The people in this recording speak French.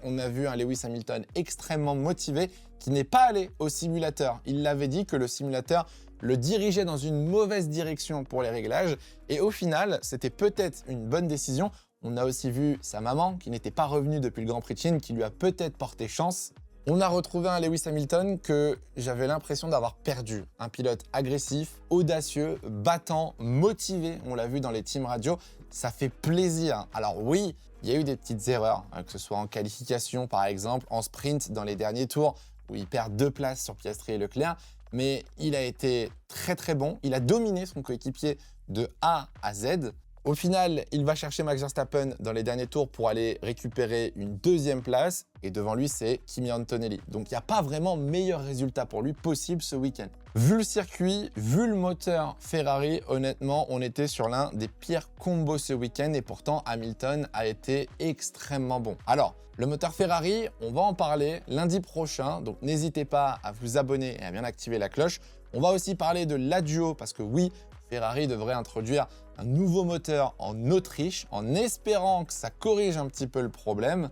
on a vu un Lewis Hamilton extrêmement motivé qui n'est pas allé au simulateur. Il l'avait dit que le simulateur le dirigeait dans une mauvaise direction pour les réglages et au final, c'était peut-être une bonne décision. On a aussi vu sa maman qui n'était pas revenue depuis le Grand Prix de Chine qui lui a peut-être porté chance. On a retrouvé un Lewis Hamilton que j'avais l'impression d'avoir perdu. Un pilote agressif, audacieux, battant, motivé, on l'a vu dans les team radio, ça fait plaisir. Alors oui, il y a eu des petites erreurs, que ce soit en qualification par exemple, en sprint dans les derniers tours, où il perd 2 places sur Piastri et Leclerc, mais il a été très bon, il a dominé son coéquipier de A à Z. Au final, il va chercher Max Verstappen dans les derniers tours pour aller récupérer une 2e place. Et devant lui, c'est Kimi Antonelli. Donc, il n'y a pas vraiment meilleur résultat pour lui possible ce week-end. Vu le circuit, vu le moteur Ferrari, honnêtement, on était sur l'un des pires combos ce week-end. Et pourtant, Hamilton a été extrêmement bon. Alors, le moteur Ferrari, on va en parler lundi prochain. Donc, n'hésitez pas à vous abonner et à bien activer la cloche. On va aussi parler de l'Adduo parce que oui, Ferrari devrait introduire un nouveau moteur en Autriche en espérant que ça corrige un petit peu le problème.